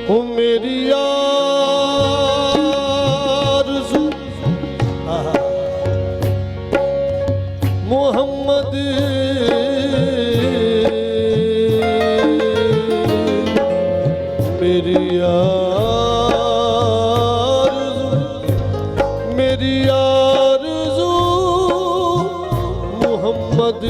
ओ मेरी आरज़ू मोहम्मद मेरी आरज़ू Muhammad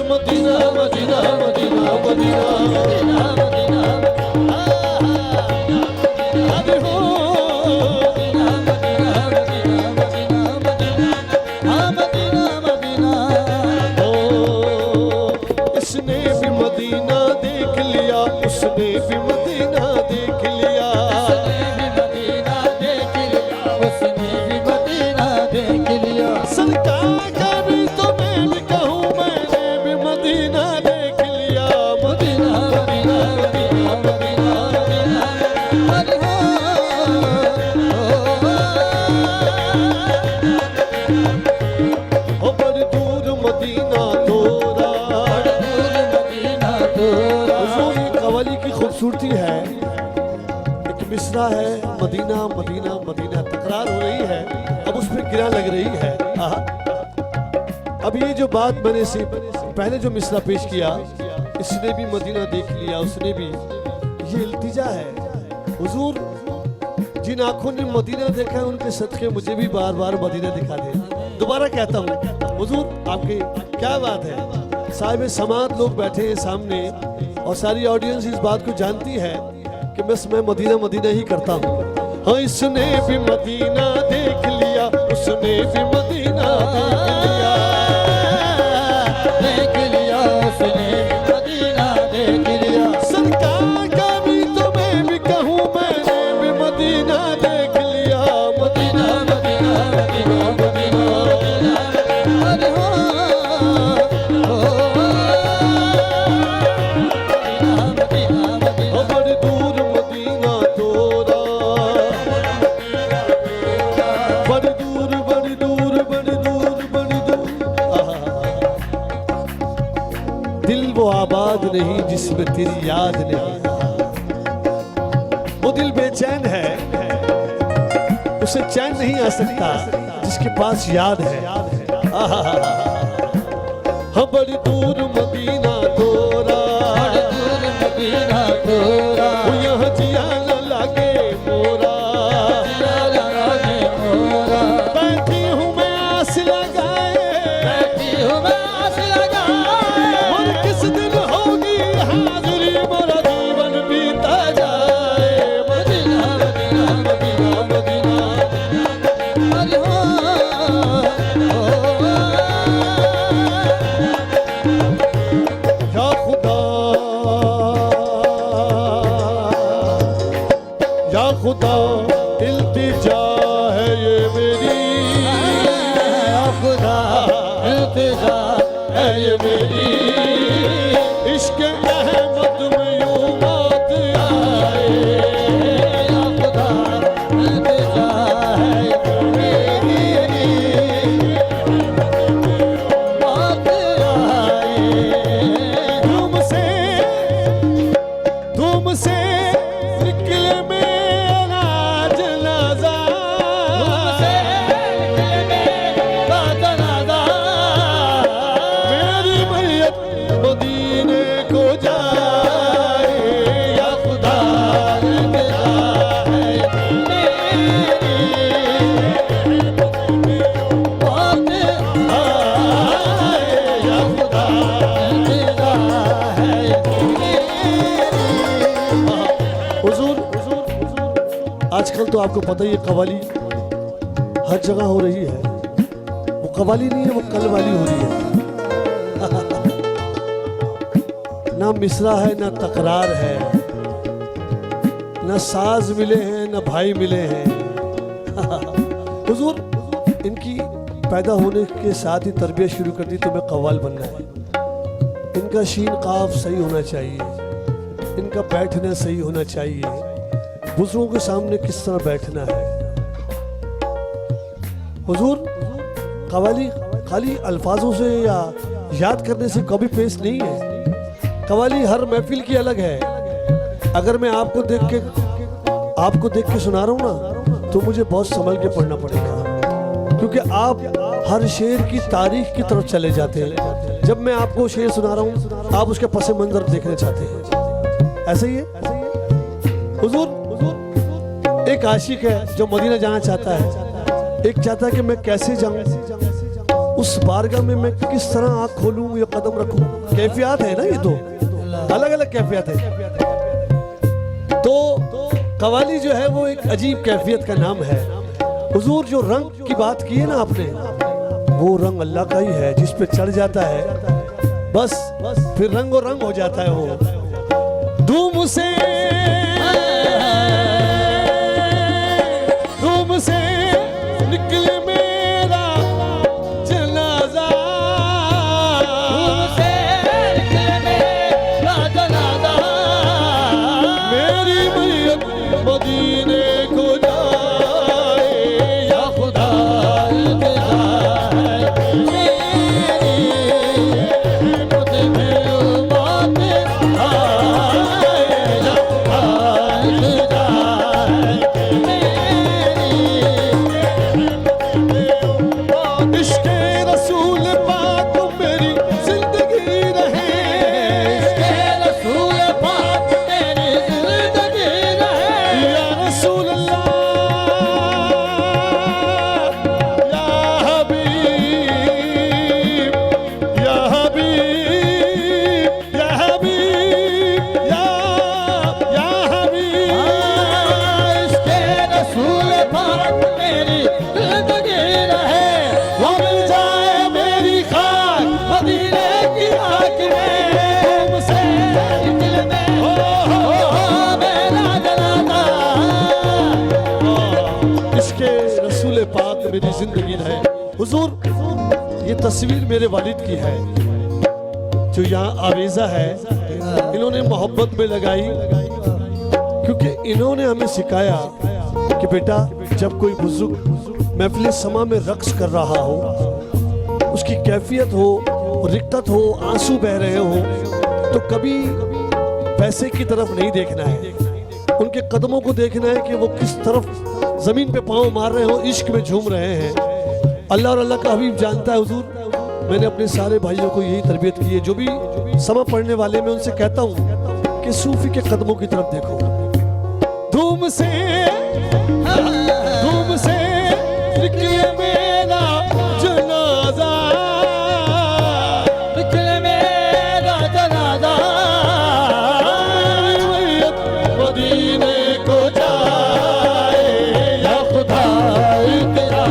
Medina Medina Medina Medina Medina Medina अरे हो Medina Medina Medina Medina Medina ओ इसने भी मदीना देख लिया उसने भी मदीना देख लिया उसने भी मदीना देख लिया सरकार का भी तो मैं भी कहूँ मदीना देख लिया मदीना मदीना मदीना मदीना अरे हो बड़ी दूर मदीना तोरा हुजूर कव्वाली की खूबसूरती है। एक मिसरा है मदीना मदीना मदीना तकरार हो रही है अब उस पर गिरा लग रही है। अब ये जो बात मैंने से पहले जो मिसरा पेश किया इसने भी मदीना देख लिया उसने भी ये इल्तिजा है हुजूर जिन आंखों ने मदीना देखा है उनके सदके मुझे भी बार बार मदीना दिखा दे। दोबारा कहता हूँ हुजूर आपके क्या बात है साहिब समात लोग बैठे हैं सामने और सारी ऑडियंस इस बात को जानती है कि बस मैं मदीना मदीना ही करता हूँ। हाँ इसने भी मदीना देख लिया उसने भी मदीना देख लिया उसने मदीना देख लिया सरकार का भी तो मैं भी कहूँ मैंने भी मदीना देख लिया मदीना मदीना मदीना मदीना अरे हो मदीना मदीना बड़ी दूर मदीना तोरा बड़ी दूर बड़ी दूर बड़ी दूर बड़ी दूर दिल वो आबाद नहीं जिसमें तेरी याद नहीं वो दिल बेचैन है उसे चैन नहीं आ सकता जिसके पास याद है। हाँ बड़ी दूर मदीना तोरा मदीना तोरा यहाँ जिया न लागे मोरा बैठी हूँ मैं आस लगाए बैठी हूँ मैं आस लगाए और किस दिन होगी हाजिरी मोरा जीवन बीता जाए मदीना मदीना मदीना मदीना अरे हो या खुदा या खुदा इल्तिजा है ये मेरी या खुदा इल्तिजा है ये मेरी इश्क अहमद में यूं बात आए या खुदा इल्तिजा है मेरी बात आए तुमसे निकले मेरा जनाजा मेरी मैयत मदीने को जाए या खुदा इल्तिजा है मेरी बात आए या खुदा इल्तिजा है हुजूर आजकल तो आपको पता ही है कव्वाली हर जगह हो रही है। वो कव्वाली नहीं है वो कल वाली हो रही है। ना मिसरा है ना तकरार है, ना साज मिले हैं ना भाई मिले हैं। हुजूर इनकी पैदा होने के साथ ही तरबियत शुरू कर दी, तुम्हें कव्वाल बनना है। इनका शीन काफ सही होना चाहिए, इनका बैठना सही होना चाहिए, बुजुर्गों के सामने किस तरह बैठना है। हुजूर कव्वाली खाली अल्फाजों से या याद करने से कभी पेश नहीं है। कव्वाली हर महफिल की अलग है। अगर मैं आपको देख के सुना रहा हूँ ना, तो मुझे बहुत संभल के पढ़ना पड़ेगा, क्योंकि आप हर शेर की तारीख की तरफ चले जाते हैं। जब मैं आपको शेर सुना रहा हूँ, आप उसके पस मंजर देखना चाहते हैं। ऐसे ही है हुजूर। एक आशिक है जो मदीना जाना चाहता है, एक चाहता है कि मैं कैसे जाऊं, उस बारगाह में मैं किस तरह आँख खोलूं या कदम रखूं। कैफियत है ना, ये तो अलग अलग कैफियत है। तो कव्वाली जो है वो एक अजीब कैफियत का नाम है। हुजूर जो रंग की बात की है ना आपने, वो रंग अल्लाह का ही है, जिस पे चढ़ जाता है बस फिर रंगो रंग हो जाता है वो। धूम से निकले मेरा जनाजा, धूम से निकले मेरा जनाजा, मेरी मैयत मदीने को जाए या खुदा मेरी जिंदगी है। हुजूर ये तस्वीर मेरे वालिद की है जो यहाँ आवेजा है, इन्होंने मोहब्बत में लगाई, क्योंकि इन्होंने हमें सिखाया कि बेटा जब कोई बुजुर्ग महफिल समा में रक्स कर रहा हो, उसकी कैफियत हो, रिक्तत हो, आंसू बह रहे हो, तो कभी पैसे की तरफ नहीं देखना है, उनके कदमों को देखना है कि वो किस तरफ जमीन पे पांव मार रहे हो, इश्क में झूम रहे हैं। अल्लाह और अल्लाह का हबीब जानता है। हुजूर मैंने अपने सारे भाइयों को यही तरबियत की है, जो भी समा पढ़ने वाले मैं उनसे कहता हूँ कि सूफी के कदमों की तरफ देखो। धूम से निकले मेरा जनाजा, निकले मेरा जनाजा, मदीने को जाए या खुदा तेरा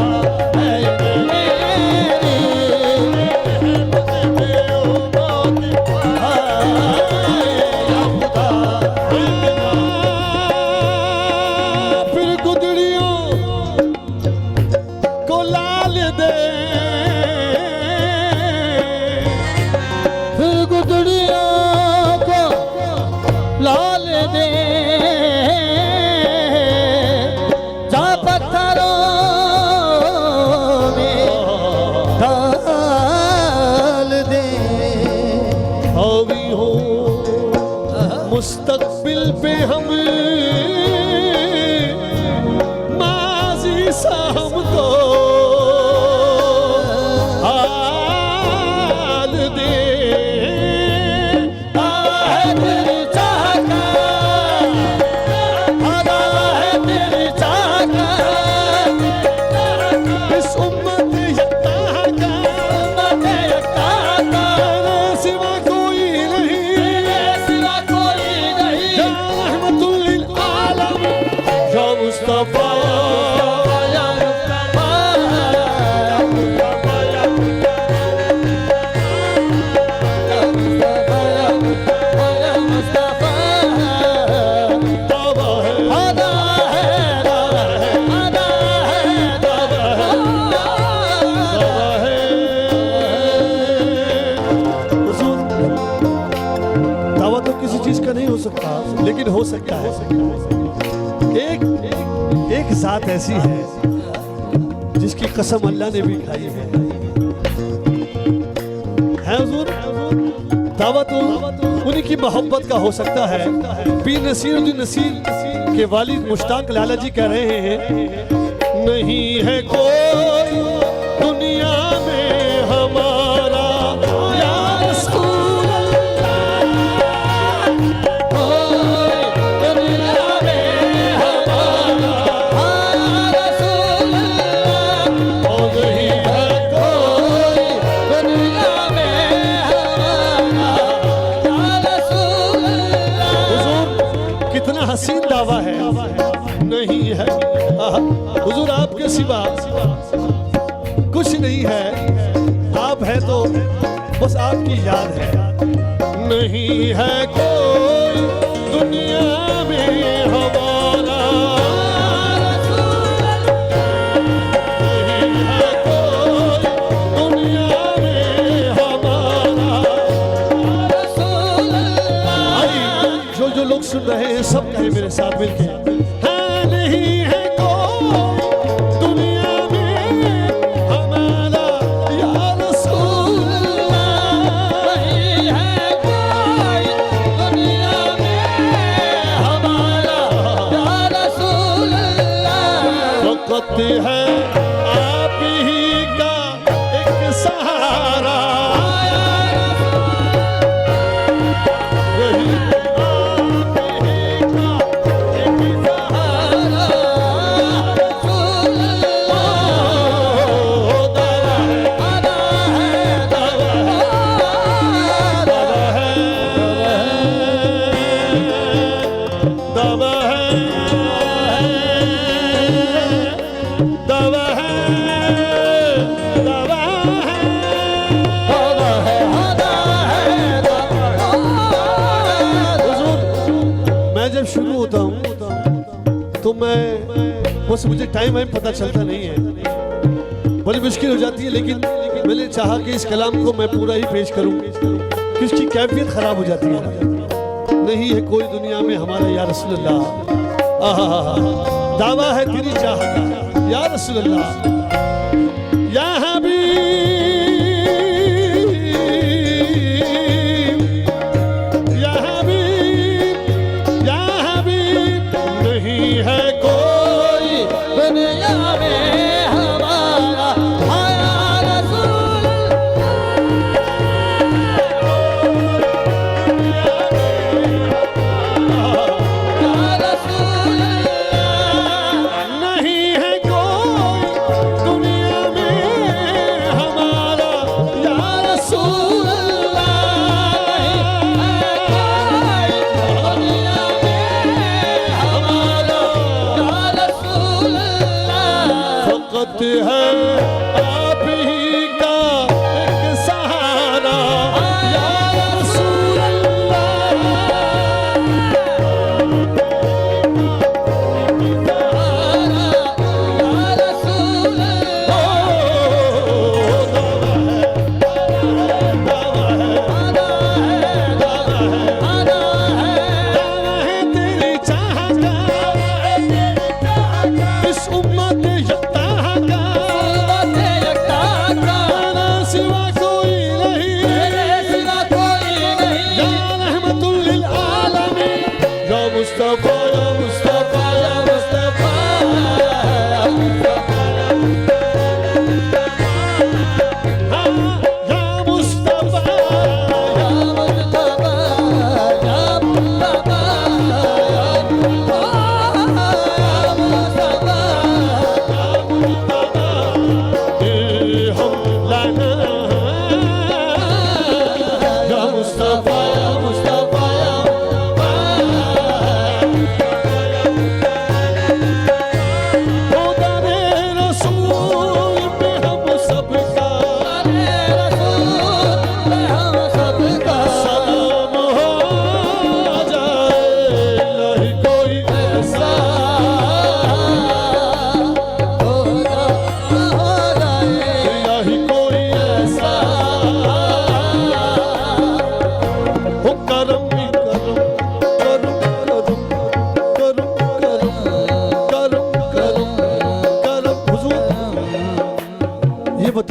मुस्तकबिल पे हम माजी सा हमको हाल दे, है तेरी चाह का, अदा है तेरी चाह का, इस उम्मत यक्ता का, सिवा कोई नहीं, सिवा कोई नहीं, या रहमतुल लेकिन हो सकता है एक जात ऐसी है जिसकी कसम अल्लाह ने भी खाई है हुजूर। दावत उन्हीं की मोहब्बत का हो सकता है। पीर नसीरुद्दीन नसीर के वालिद मुश्ताक लाला जी कह रहे हैं, नहीं है कोई दुनिया में हमारा या रसूल हसीन दावा है, नहीं है हुजूर आपके सिवा कुछ नहीं है, आप है तो बस आपकी याद है। नहीं है कोई दुनिया में हमारा, नहीं है कोई दुनिया में हमारा। जो लोग सुन रहे हैं सब कहे मेरे साथ मिलके, हाँ नहीं है कोई दुनिया में हमारा या रसूल अल्लाह, नहीं है कोई दुनिया में हमारा या रसूल अल्लाह। वक़्त है आप ही का एक सहारा, तो मैं बस मुझे टाइम पता चलता नहीं है, बड़ी मुश्किल हो जाती है, लेकिन मैंने चाहा कि इस कलाम को मैं पूरा ही पेश करूं कि उसकी कैफियत खराब हो जाती है। नहीं है कोई दुनिया में हमारा या रसूल अल्लाह, दावा है तेरी चाहत का या रसूल अल्लाह, या हबीब या हबीब या हबीब, नहीं है कोई दुनिया में हमारा या रसूल, या रसूल, नहीं है कोई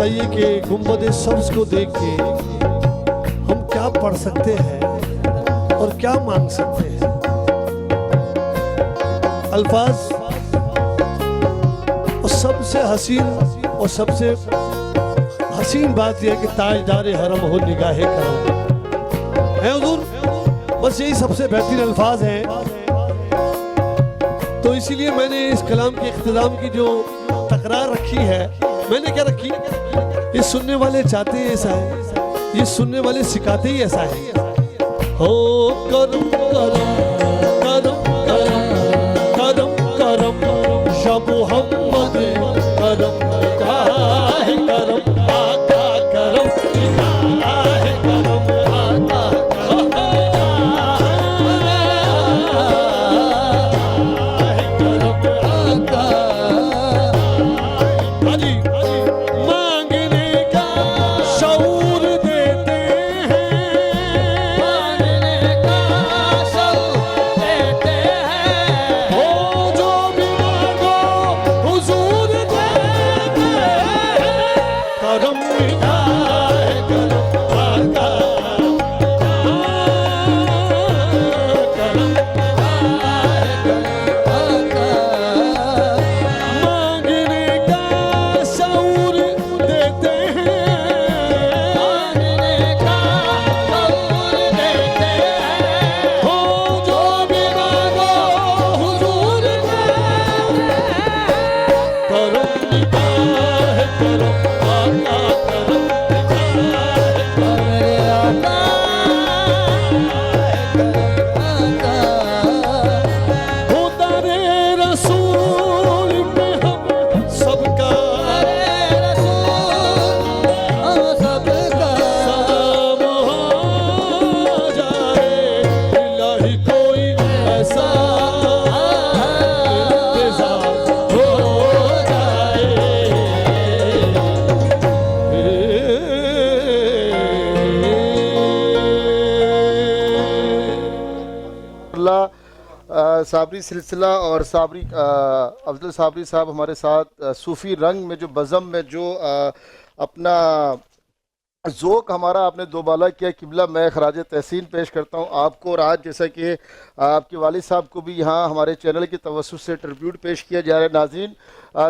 बताइए कि गुंबद सब्ज को देख के हम क्या पढ़ सकते हैं और क्या मांग सकते हैं। अल्फाज और सबसे हसीन बात यह है कि ताजदार हरम हो निगाहे करम है हुजूर, बस यही सबसे बेहतरीन अल्फाज हैं। तो इसीलिए मैंने इस कलाम के इख्तिताम की जो तकरार रखी है, मैंने क्या रखी, ये सुनने वाले चाहते हैं ऐसा है, ये सुनने वाले सिखाते ही ऐसा है। हो करम करम करम करम करम करम या मोहम्मद करम काहे करम आका करम काहे करम साबरी सिलसिला और साबरी अफजल साबरी साहब हमारे साथ सूफ़ी रंग में जो बज़म में जो अपना ज़ोक हमारा आपने दोबाला किया। किबला मैं खराज तहसीन पेश करता हूँ आपको। और आज जैसा कि आपके वालिद साहब को भी यहाँ हमारे चैनल की तवज्जुह से ट्रिब्यूट पेश किया जा रहा है। नाज़रीन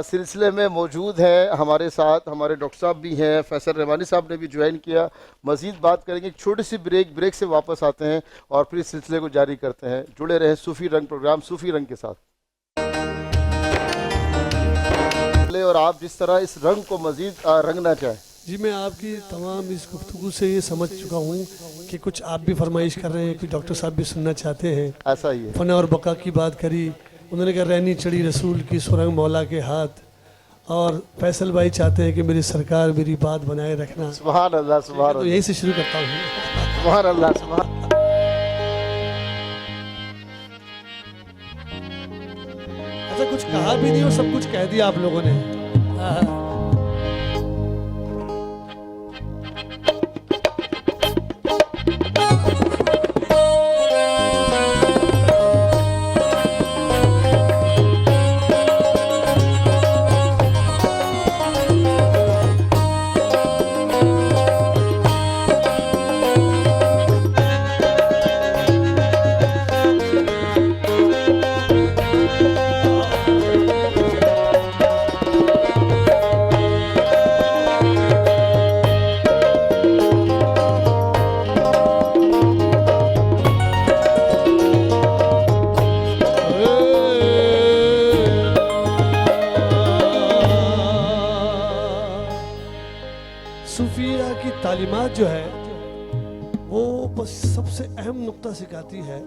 सिलसिले में मौजूद है हमारे साथ हमारे डॉक्टर साहब भी हैं, फैसल रहमानी साहब ने भी ज्वाइन किया। मज़ीद बात करेंगे, एक छोटी सी ब्रेक से वापस आते हैं और फिर इस सिलसिले को जारी करते हैं। जुड़े रहें सूफ़ी रंग प्रोग्राम सूफ़ी रंग के साथ। और आप जिस तरह इस रंग को मज़ीद रंगना चाहें। जी, मैं आपकी तमाम इस गुफ्तगू से ये समझ चुका हूँ कि कुछ आप भी फरमाइश कर रहे हैं, कुछ डॉक्टर साहब भी सुनना चाहते हैं। ऐसा ही है। फना और बका की बात करी, उन्होंने कहा रहनी चढ़ी रसूल की सुरंग मौला के हाथ। और फैसल भाई चाहते हैं कि मेरी सरकार मेरी बात बनाए रखना। सुभान अल्लाह, सुभान तो यहीं से शुरू करता हूँ। सुभान अल्लाह, सुभान। अच्छा, कुछ कहा भी नहीं और सब कुछ कह दिया आप लोगों ने। सूफिया की तालीमात जो है वो बस सबसे अहम नुक्ता सिखाती है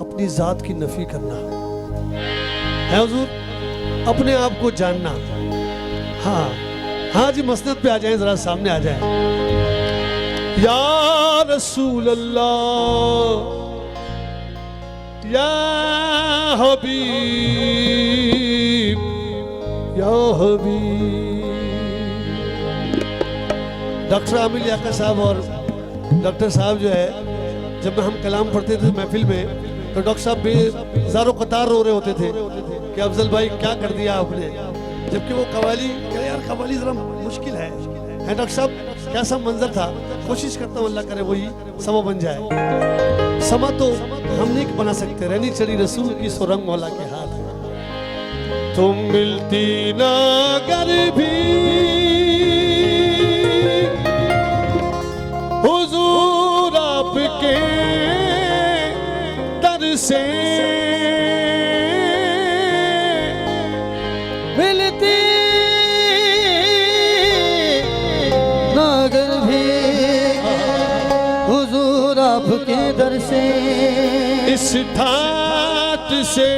अपनी ज़ात की नफ़ी करना है हुजूर, अपने आप को जानना। हाँ हाँ जी, मसनद पे आ जाएं, ज़रा सामने आ जाएं। या रसूल अल्लाह या हबीब या हबीब। डॉक्टर आमिर याका साहब और डॉक्टर साहब जो है, जब हम कलाम पढ़ते थे महफिल में तो डॉक्टर साहब बेजारो कतार रो रहे होते थे कि अफजल भाई क्या कर दिया आपने, जबकि वो कवाली, यार कवाली जरा मुश्किल है, है डॉक्टर साहब, कैसा मंजर था। कोशिश करता हूँ अल्लाह करे वही समा बन जाए। समा तो हम नहीं बना सकते, रहनी चढ़ी रसूल की सुरंग मौला के हाथ है। तुम मिलती ना कर भी हुजूर आपके दर से, मिलती नागर भी हुजूर आपके दर से, इस ठाट से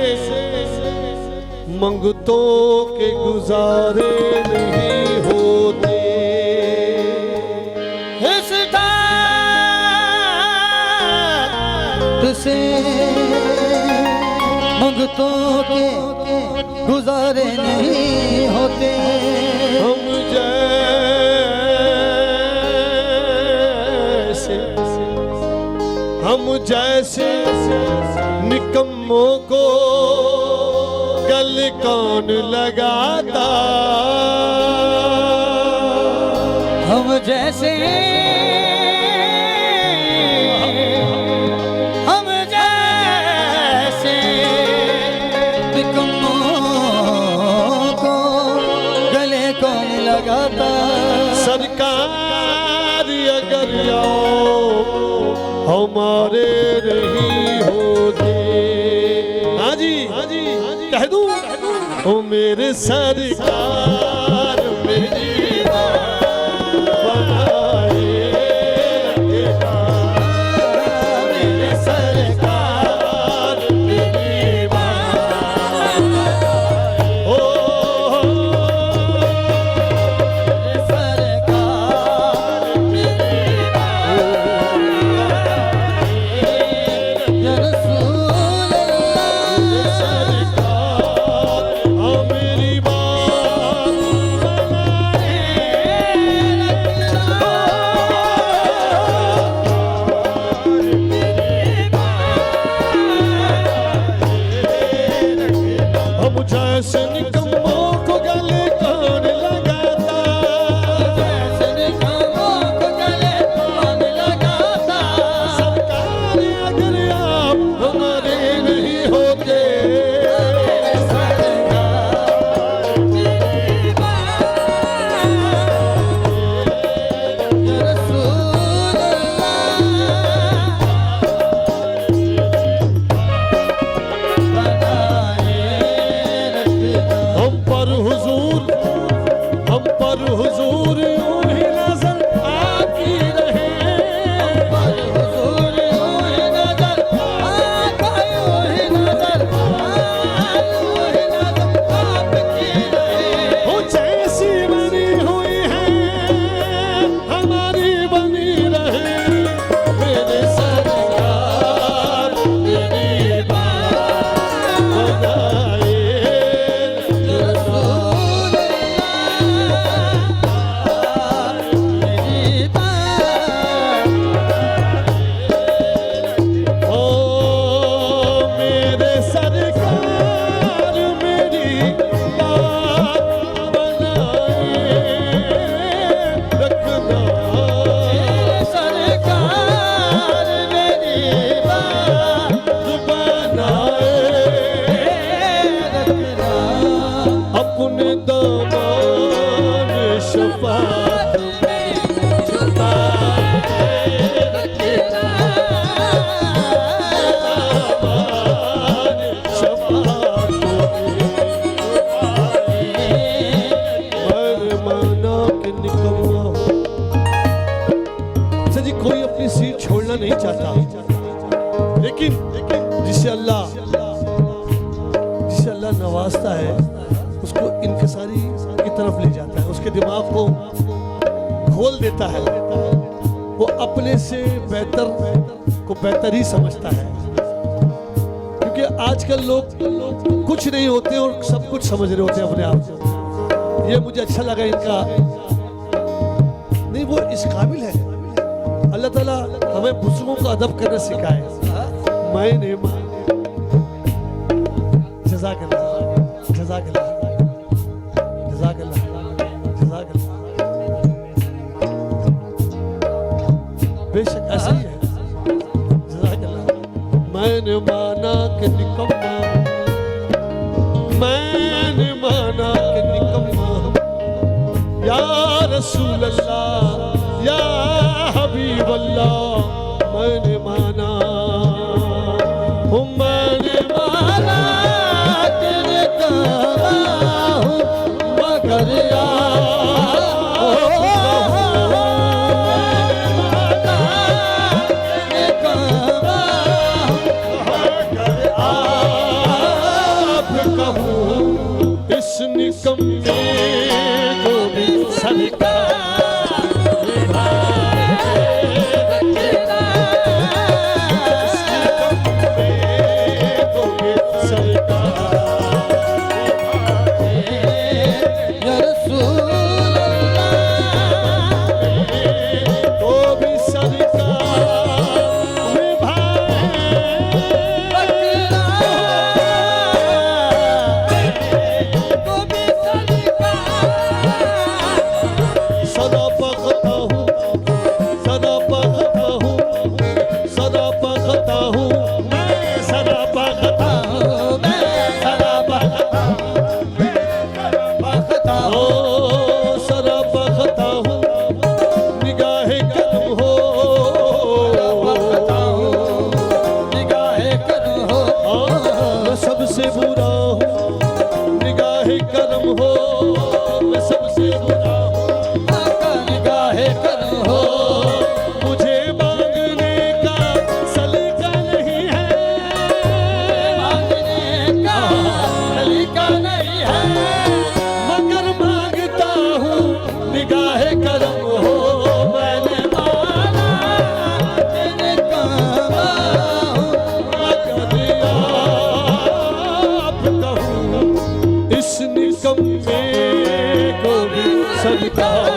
मंगतों के गुजारे नहीं होते। इस ठाट से मंगतों के गुजारे नहीं होते। हम जैसे निकम्मों को गल कौन लगाता। हम जैसे सरकार अगर आओ हमारे नहीं होते। हाँ जी कह दूं, ओ मेरे सरकार मेरी बनाए रखेगा। मेरे सरकार मेरी जिसे अल्लाह नवाजता है उसको इंकिसारी की तरफ ले जाता है, उसके दिमाग को खोल देता है, वो अपने से बेहतर को बेहतर ही समझता है। क्योंकि आजकल लोग कुछ नहीं होते और सब कुछ समझ रहे होते हैं अपने आप को। ये मुझे अच्छा लगा इनका, नहीं वो इस काबिल है। अल्लाह ताला हमें बुजुर्गों का अदब करना सिखाए। मैंने जज़ाकल्लाह जज़ाकल्लाह जज़ाकल्लाह जज़ाकल्लाह। बेशक ऐसा ही है। जज़ाकल्लाह। मैंने माना कि निकम्मा, मैंने माना कि निकम्मा, या रसूल अल्लाह या हबीब अल्लाह, मैंने माना, मैंने माना कि निकम्मा हूँ मगर निकम्मे को भी सरकार को भी सरकार या रसूल को भी सरकार सबसे बुरा हूँ, निगाहे करम हो, मैं सबसे बुरा हूँ, निगाहे करम हो, मुझे मांगने का सलीका नहीं है, मांगने का सलीका नहीं है, मगर मांगता हूँ निगाहे करम हो, मैंने माना तेरे काबा हूँ, इस निकम्मे को भी सरकार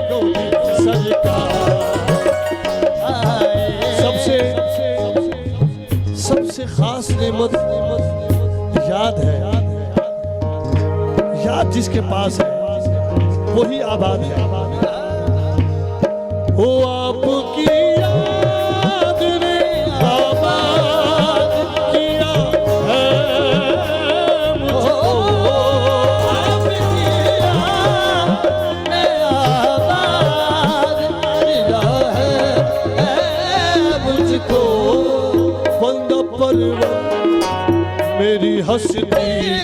को भी सरकार। सबसे खास नेमत याद है, याद जिसके पास है वही आबाद है। वो आपकी याद ने आबाद किया है मुझको, आपकी याद ने आबाद किया है मुझको, बंदा परवर मेरी हस्ती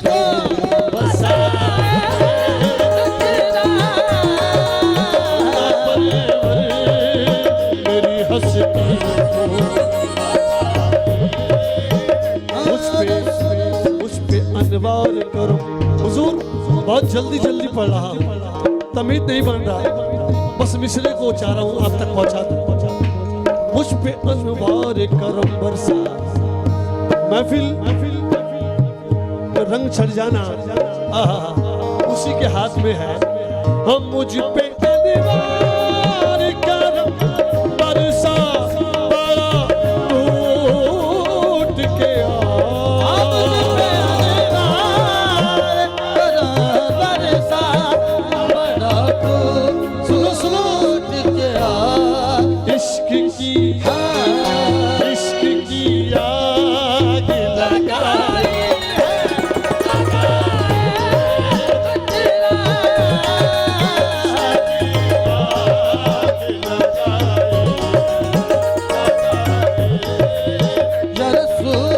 को बसा, मेरी हस्ती मुझ पे अनवार करो। हुजूर बहुत जल्दी जल्दी पढ़ रहा हूँ, तमीज नहीं बन रहा, बस मिसरे को चाह रहा हूँ आप तक पहुँचा दूँ। मुझ पे अनवार करम बरसा, महफिल रंग चढ़ जाना उसी के हाथ में है। हम मुझ पे अनवार करम बरसा, बड़ा टूट के इश्क की आग लगाई या रसूल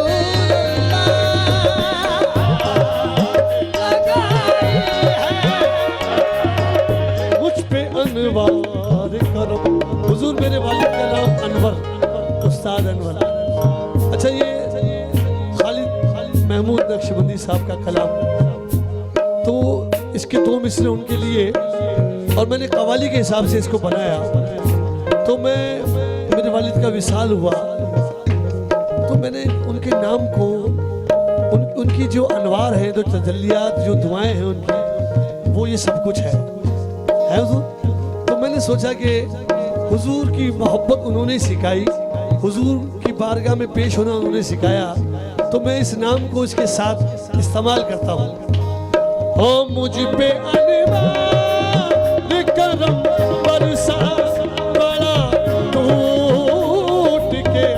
मुझ पे अनवार करम। हुजूर मेरे वालिद का नाम अनवर, उस्ताद अनवर। अच्छा ये खालिद महमूद नक्शबंदी साहब का कलाम, तो इसके दो मिसरे उनके लिए और मैंने कवाली के हिसाब से इसको बनाया। तो मेरे वालिद का विसाल हुआ तो मैंने उनके नाम को उनकी जो अनवार है, जो तजल्लियात, जो दुआएं हैं उनकी, वो ये सब कुछ है हुजूर। तो मैंने सोचा कि हुजूर की मोहब्बत उन्होंने सिखाई, हुजूर की बारगाह में पेश होना उन्होंने सिखाया, तो मैं इस नाम को इसके साथ इस्तेमाल करता हूँ। हो मुझ पे अनवार करम बरसा बड़ा टूट के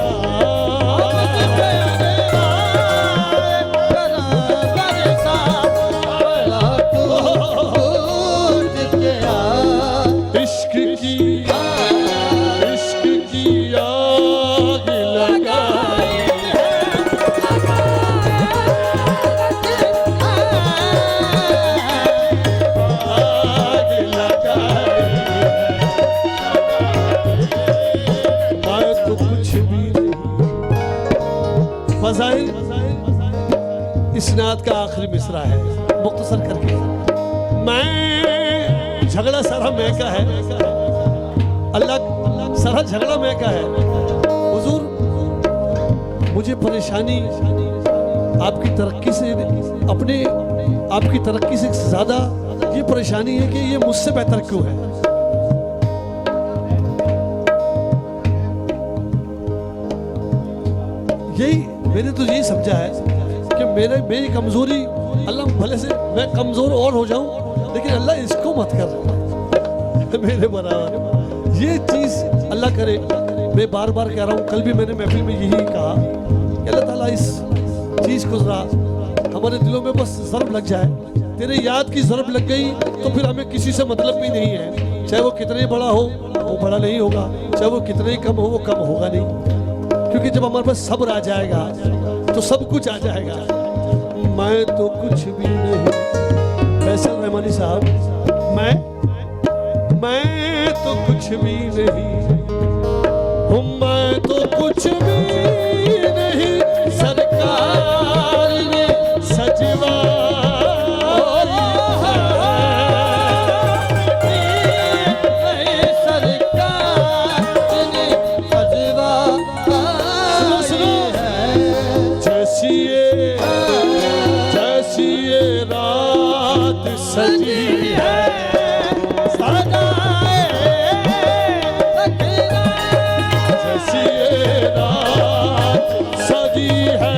इश्क की आग लगाई आग लगाई मैं तो कुछ भी नहीं। फज़ाइल इस नात का आखिरी मिसरा है, मुख्तसर करके। मैं झगड़ा सारा मैं का है, अल्लाह सारा झगड़ा मैं का है। हुजूर मुझे परेशानी आपकी तरक्की से अपने आपकी तरक्की से ज्यादा ये परेशानी है कि ये मुझसे बेहतर क्यों है। यही मैंने तो यही समझा है कि मेरी कमजोरी, अल्लाह भले से मैं कमजोर और हो जाऊं लेकिन अल्लाह इसको मत कर मेरे बराबर। ये चीज अल्लाह करे। मैं बार बार कह रहा हूँ, कल भी मैंने महफिल में यही कहा कि अल्लाह ताला इस चीज को जरा हमारे दिलों में बस ज़रब लग जाए। तेरे याद की ज़रब लग गई तो फिर हमें किसी से मतलब भी नहीं है। चाहे वो कितने बड़ा हो वो बड़ा नहीं होगा, चाहे वो कितने कम हो वो कम होगा नहीं। क्योंकि जब हमारे पास सब्र आ जाएगा तो सब कुछ आ जाएगा। मैं तो कुछ भी नहीं। फैसल रहमानी साहब, मैं तो कुछ भी नहीं हूँ, मैं तो कुछ भी नहीं। सरकार ने सजवाई है, सरकार ने सजवाई है। जैसी ये रात सजी है, जैसी ये रात सजी है,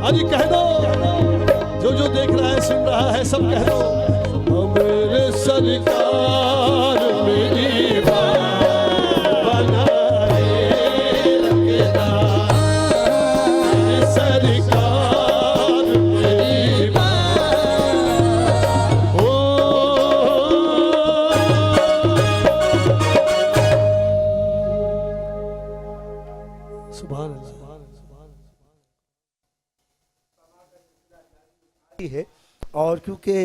अजी कह दो, जो देख रहा है सुन रहा है सब कह दो, मेरे सरकार मेरी बनाए रखना, सरकार मेरी ओ सुभान अल्लाह। है। और क्योंकि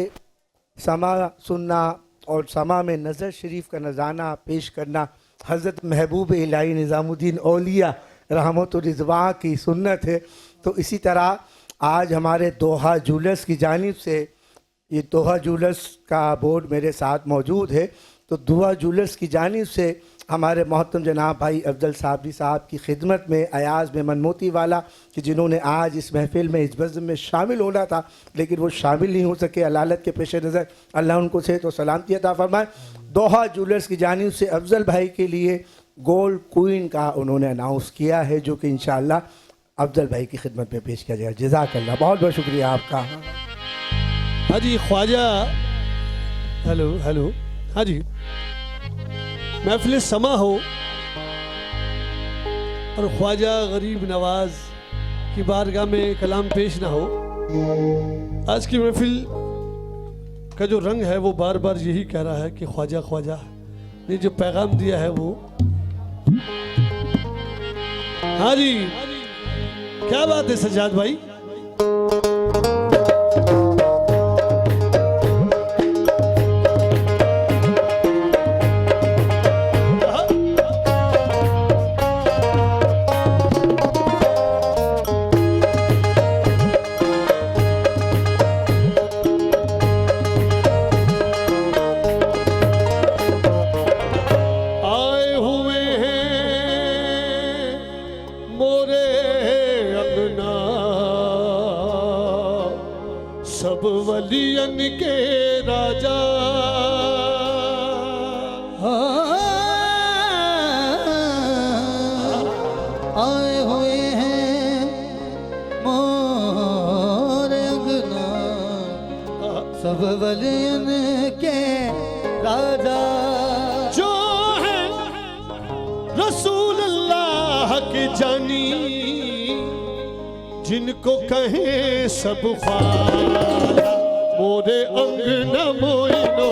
समा सुनना और समा में नज़र शरीफ का नज़ाना पेश करना हज़रत महबूब इलाही निज़ामुद्दीन औलिया रहमत रिज़वा की सुन्नत है, तो इसी तरह आज हमारे दोहा जूलर्स की जानिब से, ये दोहा जूलर्स का बोर्ड मेरे साथ मौजूद है, तो दोहा जूलर्स की जानिब से हमारे मोहतरम जनाब भाई अफजल साबरी साहब की खिदमत में अयाज़ में मनमोती वाला, कि जिन्होंने आज इस महफिल में इस बज़्म में शामिल होना था लेकिन वो शामिल नहीं हो सके अलालत के पेश नज़र, अल्लाह उनको सेहत और सलामती अता फरमाए। दोहा जूलर्स की जानिब से अफजल भाई के लिए गोल्ड क्वीन का उन्होंने अनाउंस किया है, जो कि इंशाअल्लाह अफजल भाई की खिदमत में पेश किया जाएगा। जज़ाकल्लाह, बहुत बहुत शुक्रिया आपका। हाँ जी ख्वाजा, हेलो हेलो, हाँ जी, महफिल समा हो और ख्वाजा गरीब नवाज की बारगाह में कलाम पेश ना हो। आज की महफिल का जो रंग है वो बार बार यही कह रहा है कि ख्वाजा ख्वाजा ने जो पैगाम दिया है वो। हाँ जी, क्या बात है सज्जाद भाई। सब वलियन के राजा आए हुए हैं मोर अंगना, सब वलियन के राजा जो है रसूल अल्लाह के जानी, जिनको कहे सब ख्वाजा मोरे अंगना मोइनो